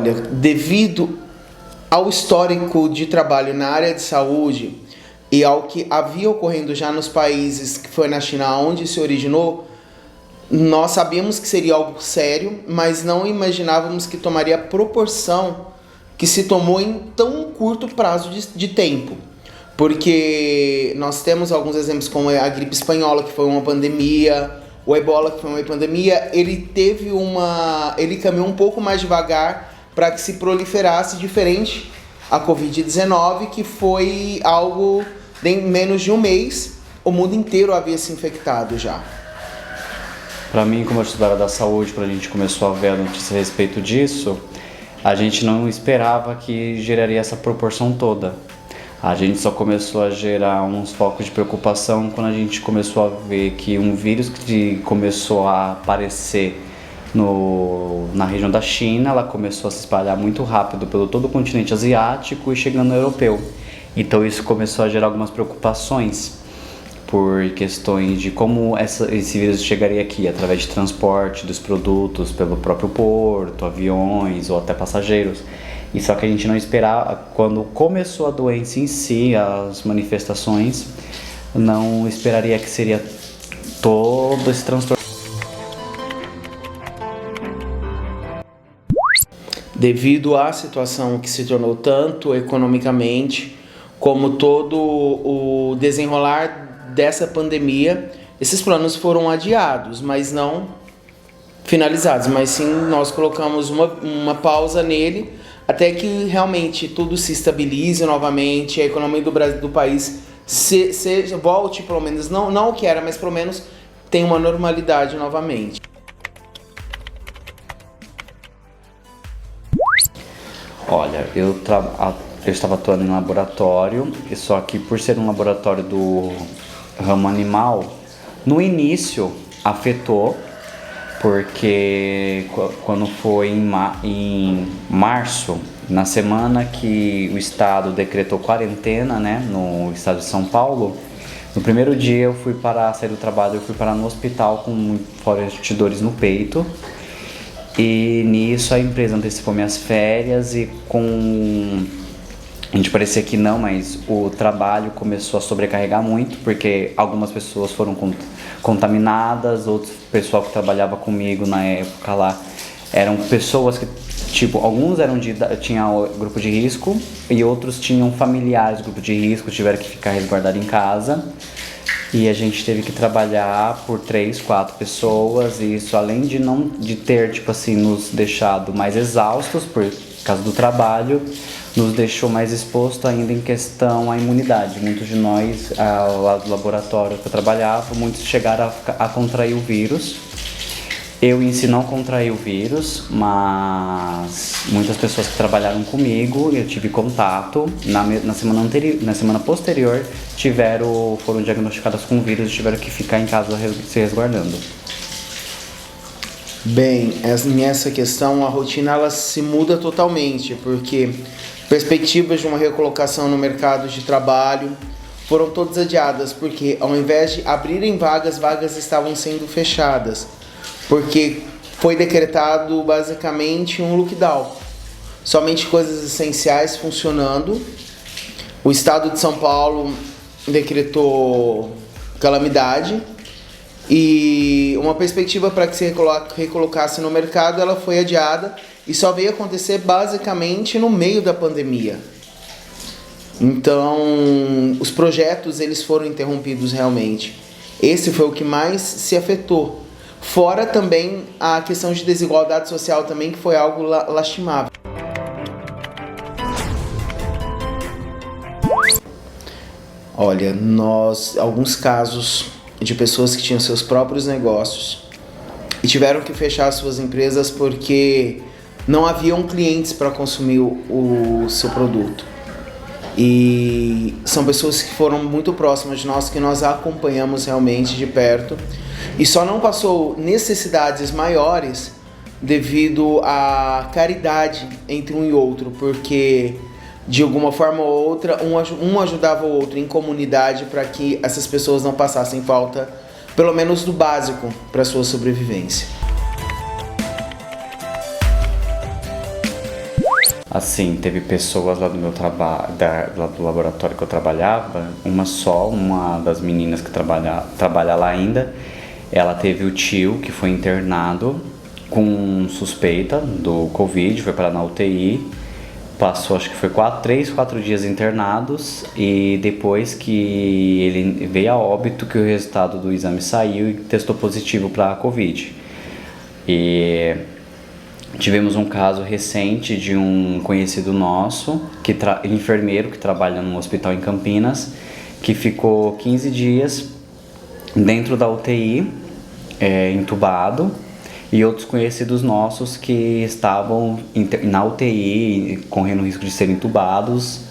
Olha, devido ao histórico de trabalho na área de saúde e ao que havia ocorrendo já nos países, que foi na China onde se originou, nós sabíamos que seria algo sério, mas não imaginávamos que tomaria a proporção que se tomou em tão curto prazo de tempo. Porque nós temos alguns exemplos como a gripe espanhola, que foi uma pandemia, o ebola, que foi uma pandemia, ele caminhou um pouco mais devagar para que se proliferasse, diferente a Covid-19, que foi algo em menos de um mês, o mundo inteiro havia se infectado já. Para mim, como estudante da saúde, quando a gente começou a ver a notícia a respeito disso, a gente não esperava que geraria essa proporção toda. A gente só começou a gerar uns focos de preocupação quando a gente começou a ver que um vírus que começou a aparecer na região da China, ela começou a se espalhar muito rápido pelo todo o continente asiático e chegando no europeu. Então isso começou a gerar algumas preocupações por questões de como esse vírus chegaria aqui, através de transporte dos produtos pelo próprio porto, aviões ou até passageiros. E só que a gente não esperava, quando começou a doença em si, as manifestações, não esperaria que seria todo esse transtorno. Devido à situação que se tornou tanto economicamente, como todo o desenrolar dessa pandemia, esses planos foram adiados, mas não finalizados, mas sim nós colocamos uma pausa nele, até que realmente tudo se estabilize novamente, a economia do país volte, pelo menos, não o que era, mas pelo menos tenha uma normalidade novamente. Olha, eu estava atuando em laboratório, só que por ser um laboratório do ramo animal, no início afetou, porque quando foi em março, na semana que o estado decretou quarentena, né, no estado de São Paulo, no primeiro dia eu fui para sair do trabalho, eu fui parar no hospital com fortes dores no peito. E nisso a empresa antecipou minhas férias e a gente parecia que não, mas o trabalho começou a sobrecarregar muito, porque algumas pessoas foram contaminadas, outro pessoal que trabalhava comigo na época lá eram pessoas que, tipo, alguns tinham grupo de risco e outros tinham familiares do grupo de risco, tiveram que ficar resguardados em casa. E a gente teve que trabalhar por 3, 4 pessoas, e isso, além de ter, tipo assim, nos deixado mais exaustos por causa do trabalho, nos deixou mais exposto ainda em questão à imunidade. Muitos de nós, lá do laboratório que eu trabalhava, muitos chegaram a contrair o vírus. Eu em si não contraí o vírus, mas muitas pessoas que trabalharam comigo, eu tive contato, na semana posterior, foram diagnosticadas com o vírus e tiveram que ficar em casa se resguardando. Bem, nessa questão a rotina ela se muda totalmente, porque perspectivas de uma recolocação no mercado de trabalho foram todas adiadas, porque ao invés de abrirem vagas estavam sendo fechadas. Porque foi decretado basicamente um lockdown, somente coisas essenciais funcionando. O estado de São Paulo decretou calamidade e uma perspectiva para que se recolocasse no mercado, ela foi adiada e só veio acontecer basicamente no meio da pandemia. Então, os projetos eles foram interrompidos realmente. Esse foi o que mais se afetou. Fora também a questão de desigualdade social também, que foi algo lastimável. Olha, alguns casos de pessoas que tinham seus próprios negócios e tiveram que fechar suas empresas porque não haviam clientes para consumir o seu produto. E são pessoas que foram muito próximas de nós, que nós acompanhamos realmente de perto. E só não passou necessidades maiores devido à caridade entre um e outro, porque de alguma forma ou outra um ajudava o outro em comunidade para que essas pessoas não passassem falta, pelo menos do básico, para a sua sobrevivência. Assim, teve pessoas lá do meu trabalho, lá do laboratório que eu trabalhava, uma das meninas que trabalha lá ainda, ela teve o tio que foi internado com suspeita do Covid, foi para na UTI, passou acho que foi 4 dias internados e depois que ele veio a óbito que o resultado do exame saiu e testou positivo para a Covid. E tivemos um caso recente de um conhecido nosso, enfermeiro que trabalha num hospital em Campinas, que ficou 15 dias dentro da UTI, entubado, e outros conhecidos nossos que estavam na UTI, correndo o risco de serem entubados.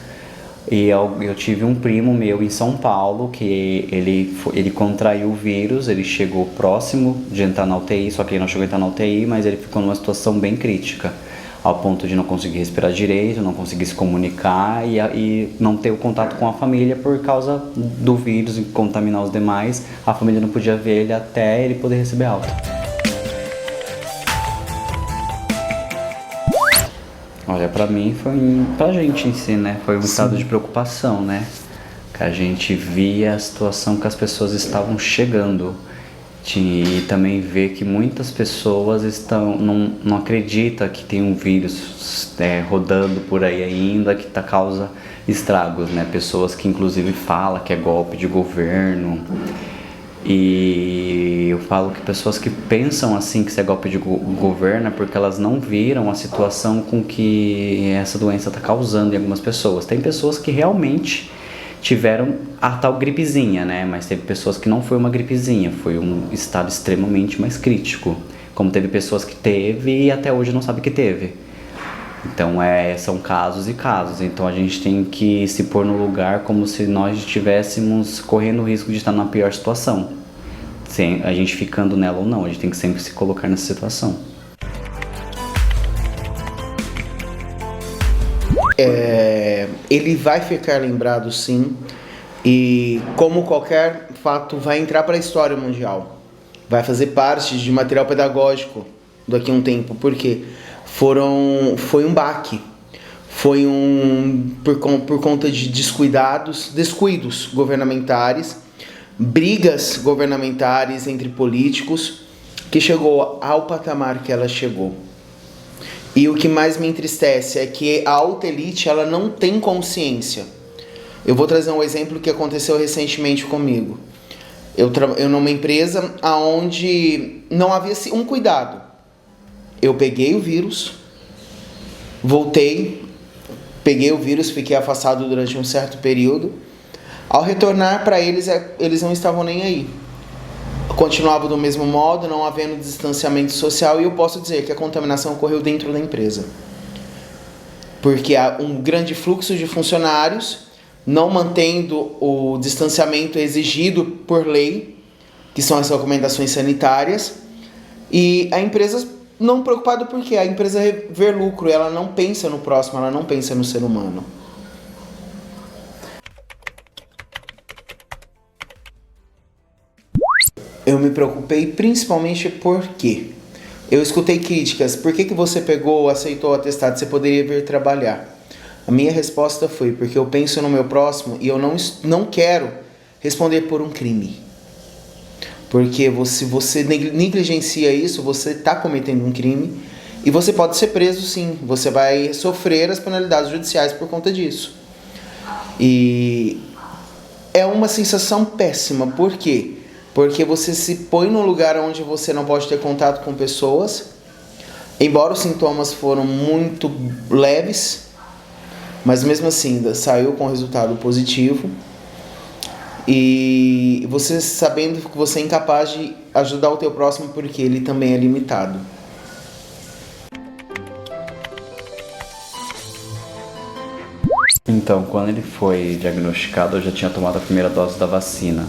E eu tive um primo meu em São Paulo que ele contraiu o vírus, ele chegou próximo de entrar na UTI, só que ele não chegou a entrar na UTI, mas ele ficou numa situação bem crítica, ao ponto de não conseguir respirar direito, não conseguir se comunicar e não ter o contato com a família por causa do vírus e contaminar os demais. A família não podia ver ele até ele poder receber alta. Olha, pra mim pra gente em si, né? Foi um estado de preocupação, né? Que a gente via a situação que as pessoas estavam chegando. E também ver que muitas pessoas não acreditam que tem um vírus rodando por aí ainda, que causa estragos, né? Pessoas que inclusive falam que é golpe de governo. E eu falo que pessoas que pensam assim que isso é golpe de governo é porque elas não viram a situação com que essa doença está causando em algumas pessoas. Tem pessoas que realmente tiveram a tal gripezinha, né? Mas teve pessoas que não foi uma gripezinha, foi um estado extremamente mais crítico. Como teve pessoas que teve e até hoje não sabe que teve. Então são casos e casos, então a gente tem que se pôr no lugar como se nós estivéssemos correndo o risco de estar na pior situação. Sem a gente ficando nela ou não, a gente tem que sempre se colocar nessa situação. Ele vai ficar lembrado sim, e como qualquer fato vai entrar para a história mundial, vai fazer parte de material pedagógico daqui a um tempo, porque foi um baque, por conta de descuidos governamentais, brigas governamentais entre políticos, que chegou ao patamar que ela chegou. E o que mais me entristece é que a alta elite ela não tem consciência. Eu vou trazer um exemplo que aconteceu recentemente comigo. Eu numa empresa onde não havia um cuidado. Eu peguei o vírus, peguei o vírus, fiquei afastado durante um certo período. Ao retornar para eles, eles não estavam nem aí. Continuava do mesmo modo, não havendo distanciamento social, e eu posso dizer que a contaminação ocorreu dentro da empresa. Porque há um grande fluxo de funcionários, não mantendo o distanciamento exigido por lei, que são as recomendações sanitárias, e a empresa não preocupada porque a empresa vê lucro, ela não pensa no próximo, ela não pensa no ser humano. Eu me preocupei principalmente porque eu escutei críticas. Por que você aceitou o atestado? Você poderia vir trabalhar. A minha resposta foi porque eu penso no meu próximo e eu não quero responder por um crime. Porque se você negligencia isso, você está cometendo um crime e você pode ser preso sim. Você vai sofrer as penalidades judiciais por conta disso. E é uma sensação péssima. Por quê? Porque você se põe num lugar onde você não pode ter contato com pessoas, embora os sintomas foram muito leves, mas mesmo assim saiu com resultado positivo, e você sabendo que você é incapaz de ajudar o teu próximo porque ele também é limitado. Então, quando ele foi diagnosticado, eu já tinha tomado a primeira dose da vacina.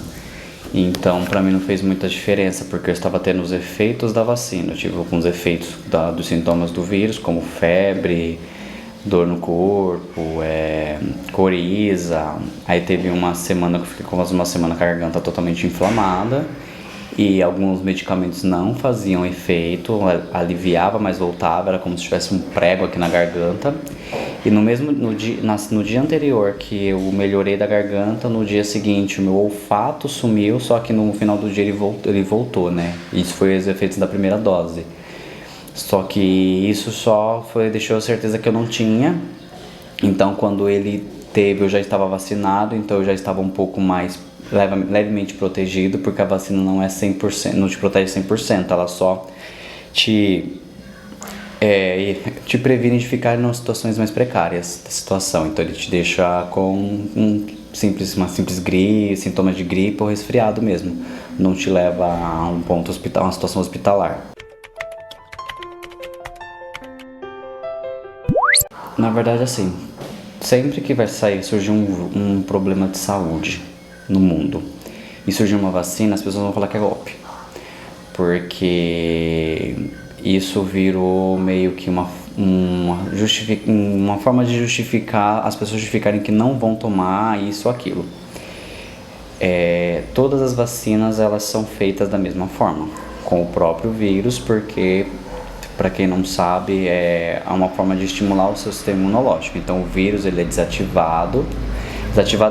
Então, para mim não fez muita diferença, porque eu estava tendo os efeitos da vacina. Eu tive alguns efeitos dos sintomas do vírus, como febre, dor no corpo, coriza. Aí teve uma semana que eu fiquei com uma semana com a garganta totalmente inflamada. e alguns medicamentos não faziam efeito, aliviava, mas voltava, era como se tivesse um prego aqui na garganta. E no dia anterior que eu melhorei da garganta, no dia seguinte o meu olfato sumiu, só que no final do dia ele voltou, né? Isso foi os efeitos da primeira dose. Só que isso deixou a certeza que eu não tinha. Então quando ele teve, eu já estava vacinado, então eu já estava um pouco mais levemente protegido, porque a vacina não é 100%, não te protege 100%, ela só te previne de ficar em situações mais precárias da situação. Então ele te deixa com uma simples gripe, sintomas de gripe ou resfriado mesmo. Não te leva a um ponto hospital, uma situação hospitalar. Na verdade, assim, sempre que vai surgir um problema de saúde no mundo e surgir uma vacina, as pessoas vão falar que é golpe. Porque isso virou meio que uma forma de justificar, as pessoas justificarem que não vão tomar isso ou aquilo. Todas as vacinas, elas são feitas da mesma forma, com o próprio vírus, porque, para quem não sabe, é uma forma de estimular o seu sistema imunológico. Então o vírus, ele é desativado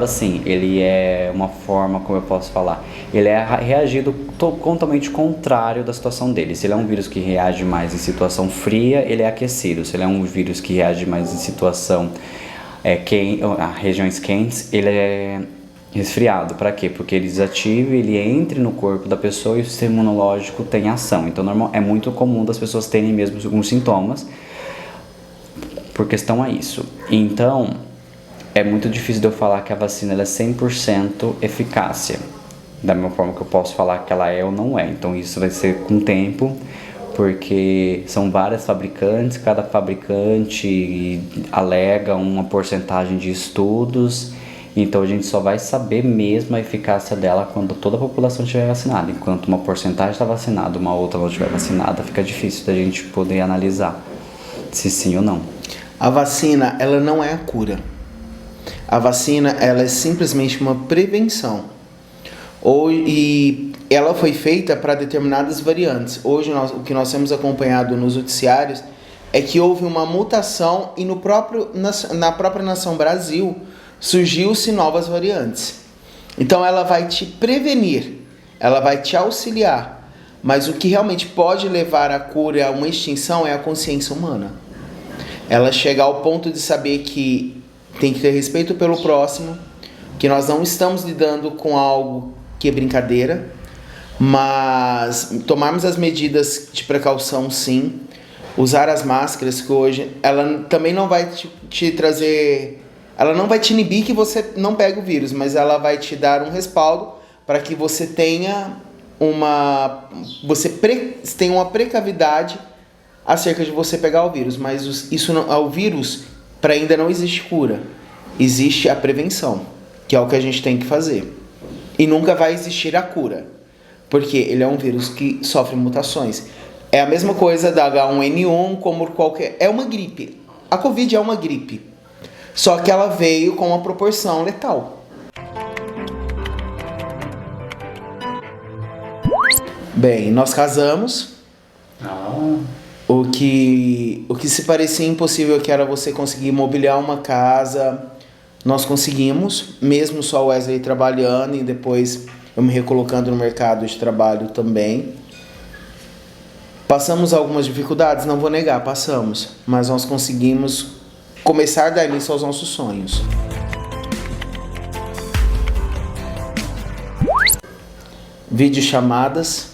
assim, ele é uma forma, como eu posso falar, ele é reagido totalmente contrário da situação dele. Se ele é um vírus que reage mais em situação fria, ele é aquecido. Se ele é um vírus que reage mais em situação regiões quentes, ele é resfriado. Para quê? Porque ele desativa, ele entra no corpo da pessoa e o sistema imunológico tem ação. Então é muito comum das pessoas terem mesmo alguns sintomas por questão a isso. Então é muito difícil de eu falar que a vacina ela é 100% eficácia, da mesma forma que eu posso falar que ela é ou não é. Então isso vai ser com o tempo, porque são várias fabricantes, cada fabricante alega uma porcentagem de estudos, então a gente só vai saber mesmo a eficácia dela quando toda a população estiver vacinada. Enquanto uma porcentagem está vacinada, uma outra não estiver vacinada, fica difícil da gente poder analisar se sim ou não. A vacina, ela não é a cura. A vacina, ela é simplesmente uma prevenção. E ela foi feita para determinadas variantes. Hoje, o que nós temos acompanhado nos noticiários é que houve uma mutação e na própria nação Brasil surgiu-se novas variantes. Então, ela vai te prevenir, ela vai te auxiliar. Mas o que realmente pode levar à cura, a uma extinção, é a consciência humana. Ela chega ao ponto de saber que tem que ter respeito pelo próximo, que nós não estamos lidando com algo que é brincadeira, mas tomarmos as medidas de precaução sim, usar as máscaras, que hoje ela também não vai te trazer, ela não vai te inibir que você não pegue o vírus, mas ela vai te dar um respaldo para que você tenha tenha uma precavidade acerca de você pegar o vírus. Mas o vírus, para ainda não existe cura, existe a prevenção, que é o que a gente tem que fazer. E nunca vai existir a cura, porque ele é um vírus que sofre mutações. É a mesma coisa da H1N1, como qualquer... É uma gripe. A Covid é uma gripe, só que ela veio com uma proporção letal. Bem, nós casamos. O que se parecia impossível, que era você conseguir mobiliar uma casa, nós conseguimos, mesmo só o Wesley trabalhando e depois eu me recolocando no mercado de trabalho também. Passamos algumas dificuldades, não vou negar, passamos, mas nós conseguimos começar a dar início aos nossos sonhos. Videochamadas.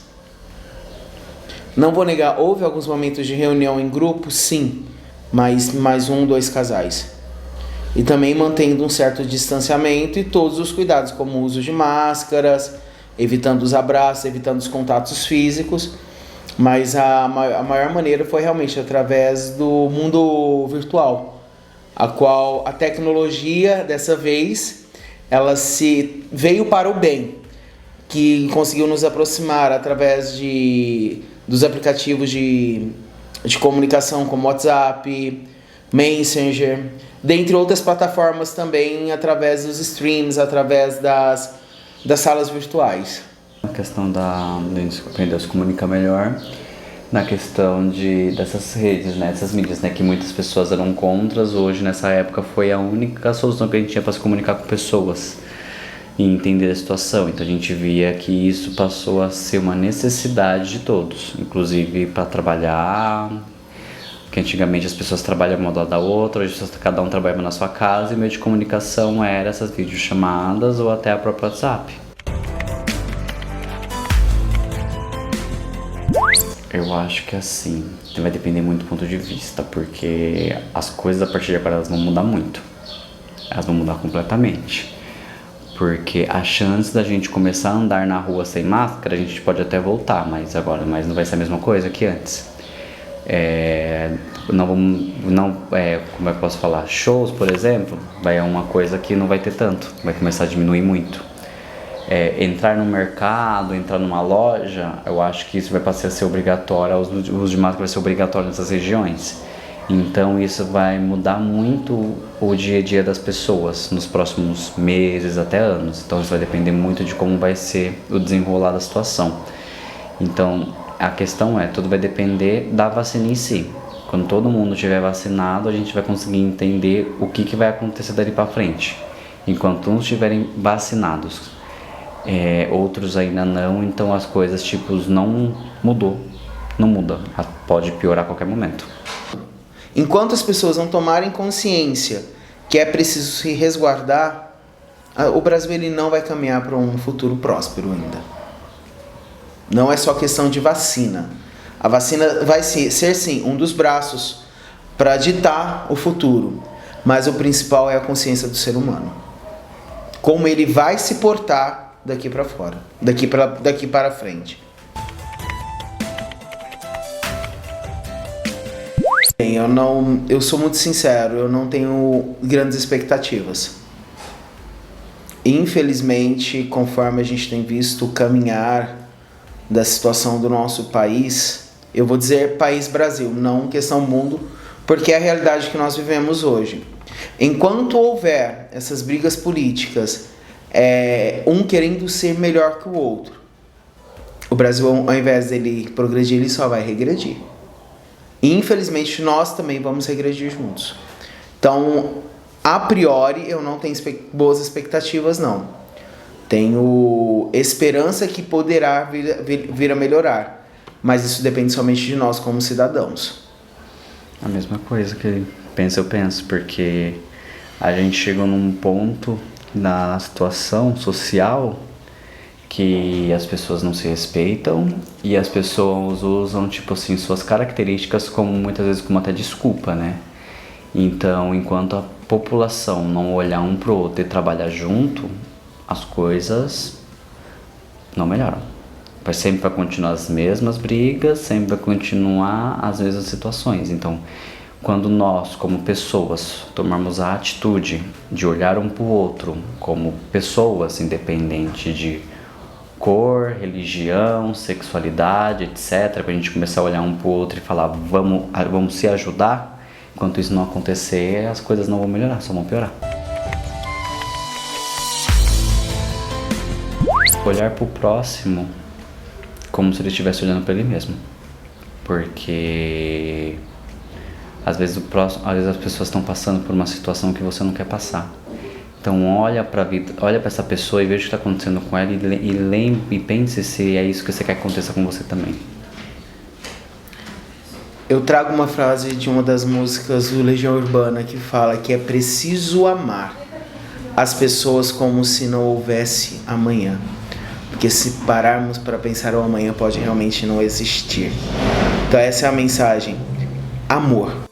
Não vou negar, houve alguns momentos de reunião em grupo, sim, mas mais 1, 2 casais. E também mantendo um certo distanciamento e todos os cuidados, como o uso de máscaras, evitando os abraços, evitando os contatos físicos. Mas a maior maneira foi realmente através do mundo virtual, a qual a tecnologia, dessa vez, ela veio para o bem, que conseguiu nos aproximar através dos aplicativos de comunicação como WhatsApp, Messenger, dentre outras plataformas também, através dos streams, através das salas virtuais. questão de aprender a se comunicar melhor, na questão dessas redes, né, dessas mídias, né, que muitas pessoas eram contras. Hoje, nessa época, foi a única solução que a gente tinha para se comunicar com pessoas e entender a situação. Então a gente via que isso passou a ser uma necessidade de todos, inclusive para trabalhar, que antigamente as pessoas trabalhavam uma do lado da outra, hoje cada um trabalhava na sua casa, e o meio de comunicação era essas videochamadas ou até a própria WhatsApp. Eu acho que assim, vai depender muito do ponto de vista, porque as coisas a partir de agora elas vão mudar muito, elas vão mudar completamente. Porque a chance da gente começar a andar na rua sem máscara, a gente pode até voltar, mas não vai ser a mesma coisa que antes. Como é que eu posso falar? Shows, por exemplo, vai ser uma coisa que não vai ter tanto, vai começar a diminuir muito. Entrar no mercado, entrar numa loja, eu acho que isso vai passar a ser obrigatório, o uso de máscara vai ser obrigatório nessas regiões. Então isso vai mudar muito o dia a dia das pessoas nos próximos meses até anos. Então isso vai depender muito de como vai ser o desenrolar da situação. Então a questão tudo vai depender da vacina em si. Quando todo mundo estiver vacinado, a gente vai conseguir entender o que vai acontecer dali para frente. Enquanto uns estiverem vacinados, outros ainda não, então as coisas não muda, pode piorar a qualquer momento. Enquanto as pessoas não tomarem consciência que é preciso se resguardar, o Brasil ele não vai caminhar para um futuro próspero ainda. Não é só questão de vacina. A vacina vai ser sim um dos braços para ditar o futuro, mas o principal é a consciência do ser humano. Como ele vai se portar daqui para fora, daqui para frente. Eu sou muito sincero, eu não tenho grandes expectativas. Infelizmente, conforme a gente tem visto o caminhar da situação do nosso país, eu vou dizer país Brasil, não questão mundo, porque é a realidade que nós vivemos hoje. Enquanto houver essas brigas políticas, um querendo ser melhor que o outro, o Brasil, ao invés dele progredir, ele só vai regredir. E infelizmente nós também vamos regredir juntos. Então, a priori, eu não tenho boas expectativas, não. Tenho esperança que poderá vir a melhorar, mas isso depende somente de nós como cidadãos. A mesma coisa que eu penso, porque a gente chegou num ponto na situação social que as pessoas não se respeitam e as pessoas usam, suas características como muitas vezes como até desculpa, né? Então, enquanto a população não olhar um pro outro e trabalhar junto, as coisas não melhoram. Sempre vai continuar as mesmas brigas, sempre vai continuar as mesmas situações. Então, quando nós, como pessoas, tomarmos a atitude de olhar um pro outro como pessoas, independente de cor, religião, sexualidade, etc., pra gente começar a olhar um pro outro e falar vamos se ajudar, enquanto isso não acontecer, as coisas não vão melhorar, só vão piorar. Olhar pro próximo como se ele estivesse olhando para ele mesmo, porque às vezes as pessoas estão passando por uma situação que você não quer passar. Então olha para essa pessoa e veja o que está acontecendo com ela e pense se é isso que você quer que aconteça com você também. Eu trago uma frase de uma das músicas do Legião Urbana que fala que é preciso amar as pessoas como se não houvesse amanhã. Porque se pararmos para pensar o amanhã pode realmente não existir. Então essa é a mensagem. Amor.